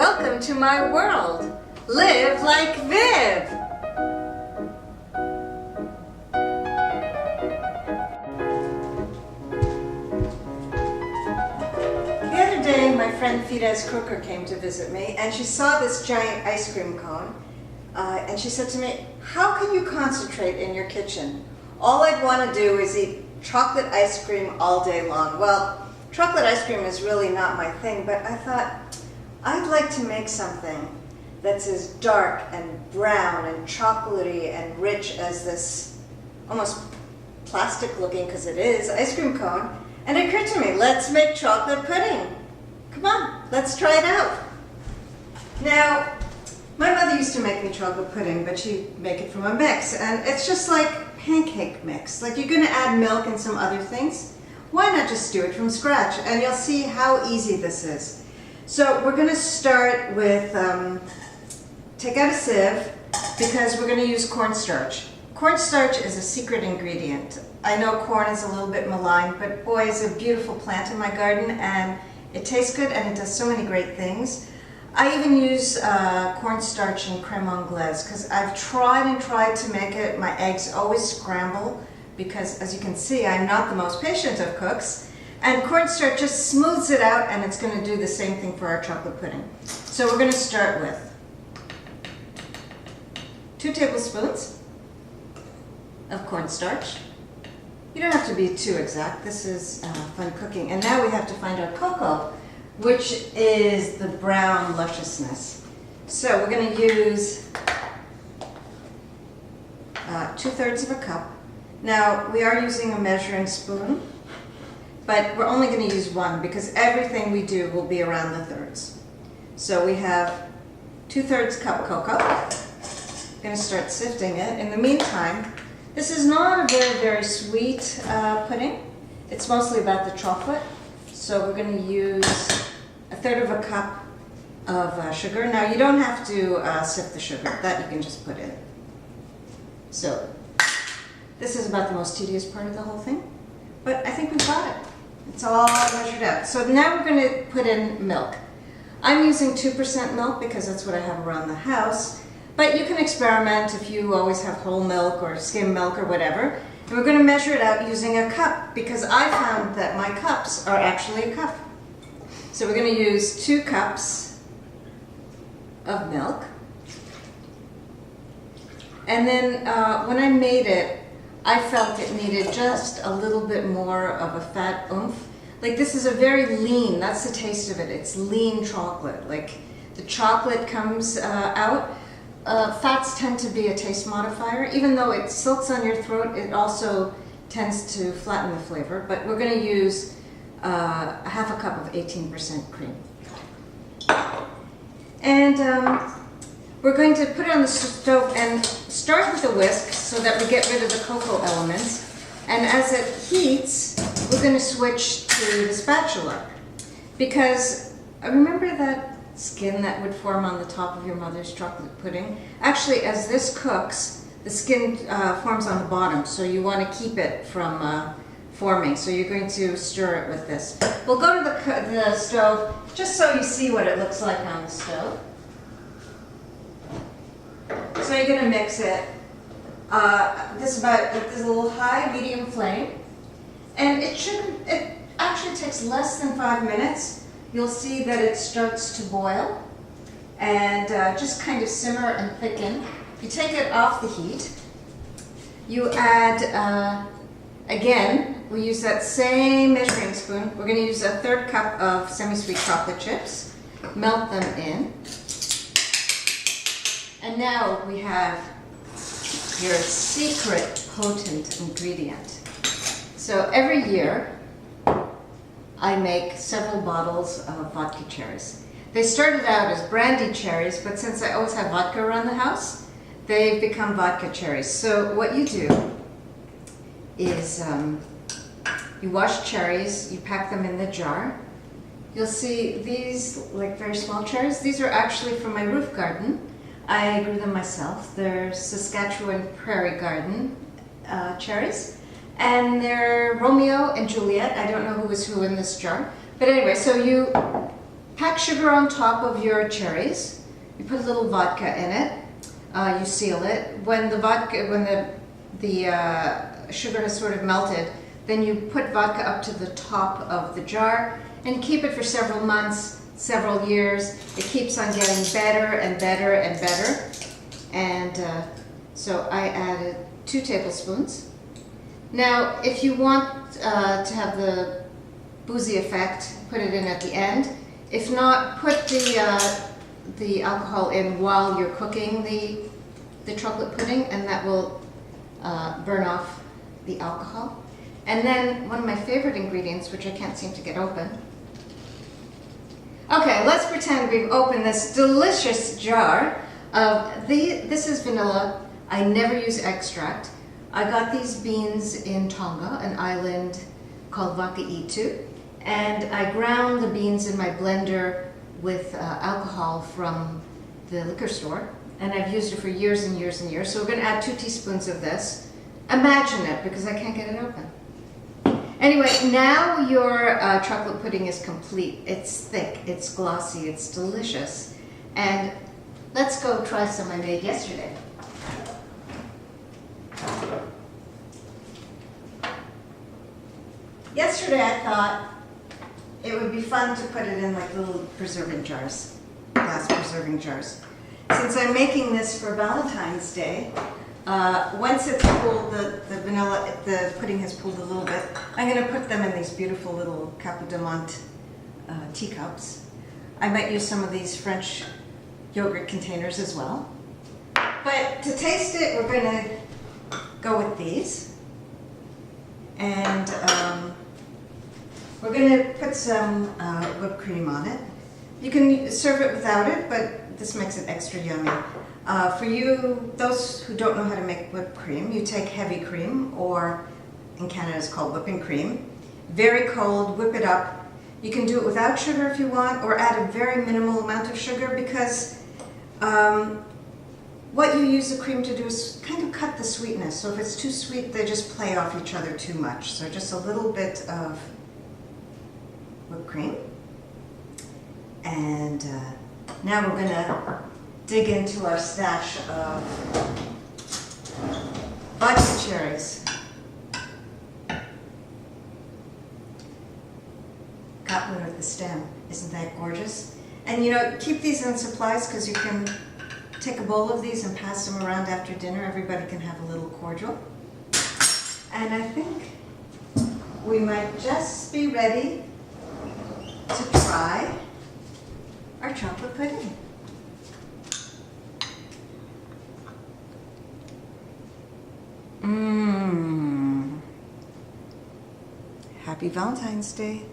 Welcome to my world. Live like Viv. The other day, my friend Fidesz Crooker came to visit me, and she saw this giant ice cream cone, and she said to me, "How can you concentrate in your kitchen? All I'd want to do is eat chocolate ice cream all day long." Well, chocolate ice cream is really not my thing, but I thought, I'd like to make something that's as dark and brown and chocolatey and rich as this almost plastic looking, because it is, ice cream cone. And it occurred to me, let's make chocolate pudding. Come on, let's try it out. Now, my mother used to make me chocolate pudding, but she'd make it from a mix. And it's just like pancake mix. Like you're gonna add milk and some other things. Why not just do it from scratch? And you'll see how easy this is. So we're going to start with, take out a sieve, because we're going to use cornstarch. Cornstarch is a secret ingredient. I know corn is a little bit maligned, but boy, it's a beautiful plant in my garden, and it tastes good and it does so many great things. I even use cornstarch in creme anglaise, because I've tried and tried to make it. My eggs always scramble, because as you can see, I'm not the most patient of cooks. And cornstarch just smooths it out, and it's going to do the same thing for our chocolate pudding. So we're going to start with 2 tablespoons of cornstarch. You don't have to be too exact. This is fun cooking. And now we have to find our cocoa, which is the brown lusciousness. So we're going to use 2/3 of a cup. Now we are using a measuring spoon, but we're only going to use one because everything we do will be around the thirds. So we have 2/3 cup cocoa. I'm going to start sifting it. In the meantime, this is not a very sweet pudding. It's mostly about the chocolate. So we're going to use 1/3 of a cup of sugar. Now you don't have to sift the sugar. That you can just put in. So this is about the most tedious part of the whole thing, but I think we've got it. It's all measured out. So now we're going to put in milk. I'm using 2% milk because that's what I have around the house, but you can experiment if you always have whole milk or skim milk or whatever. And we're going to measure it out using a cup, because I found that my cups are actually a cup. So we're going to use 2 cups of milk. And then when I made it, I felt it needed just a little bit more of a fat oomph. Like this is a very lean, that's the taste of it. It's lean chocolate. Like the chocolate comes out. Fats tend to be a taste modifier. Even though it silks on your throat, it also tends to flatten the flavor. But we're going to use 1/2 cup of 18% cream. And we're going to put it on the stove and start with a whisk so that we get rid of the cocoa elements. And as it heats, we're going to switch to the spatula. Because remember that skin that would form on the top of your mother's chocolate pudding? Actually, as this cooks, the skin forms on the bottom, so you want to keep it from forming. So you're going to stir it with this. We'll go to the stove just so you see what it looks like on the stove. So you're going to mix it. This is a little high, medium flame. And it actually takes less than 5 minutes. You'll see that it starts to boil and just kind of simmer and thicken. You take it off the heat. You add, again, we use that same measuring spoon. We're going to use 1/3 cup of semi-sweet chocolate chips. Melt them in. And now we have your secret potent ingredient. So every year I make several bottles of vodka cherries. They started out as brandy cherries, but since I always have vodka around the house, they've become vodka cherries. So what you do is you wash cherries, you pack them in the jar. You'll see these like very small cherries. These are actually from my roof garden. I grew them myself. They're Saskatchewan Prairie Garden cherries. And they're Romeo and Juliet. I don't know who is who in this jar. But anyway, so you pack sugar on top of your cherries. You put a little vodka in it. You seal it. When the sugar has sort of melted, then you put vodka up to the top of the jar and keep it for several months, several years. It keeps on getting better and better and better. And so I added 2 tablespoons. Now, if you want to have the boozy effect, put it in at the end. If not, put the alcohol in while you're cooking the chocolate pudding, and that will burn off the alcohol. And then one of my favorite ingredients, which I can't seem to get open. Okay, let's pretend we've opened this delicious jar of this is vanilla. I never use extract. I got these beans in Tonga, an island called Vakaitu, and I ground the beans in my blender with alcohol from the liquor store, and I've used it for years and years and years. So we're going to add 2 teaspoons of this. Imagine it, because I can't get it open. Anyway, now your chocolate pudding is complete. It's thick, it's glossy, it's delicious. And let's go try some I made yesterday. Yesterday I thought it would be fun to put it in like little preserving jars, glass preserving jars. Since I'm making this for Valentine's Day, once it's cooled, the pudding has cooled a little bit, I'm going to put them in these beautiful little Capo di Monte teacups. I might use some of these French yogurt containers as well. But to taste it, we're going to go with these. And we're going to put some whipped cream on it. You can serve it without it, but this makes it extra yummy. For you, those who don't know how to make whipped cream, you take heavy cream, or in Canada it's called whipping cream. Very cold, whip it up. You can do it without sugar if you want, or add a very minimal amount of sugar, because what you use the cream to do is kind of cut the sweetness. So if it's too sweet, they just play off each other too much. So just a little bit of whipped cream. And now we're going to dig into our stash of vodka cherries. Got one with the stem. Isn't that gorgeous? And you know, keep these in supplies, because you can take a bowl of these and pass them around after dinner. Everybody can have a little cordial. And I think we might just be ready to try our chocolate pudding. Happy Valentine's Day.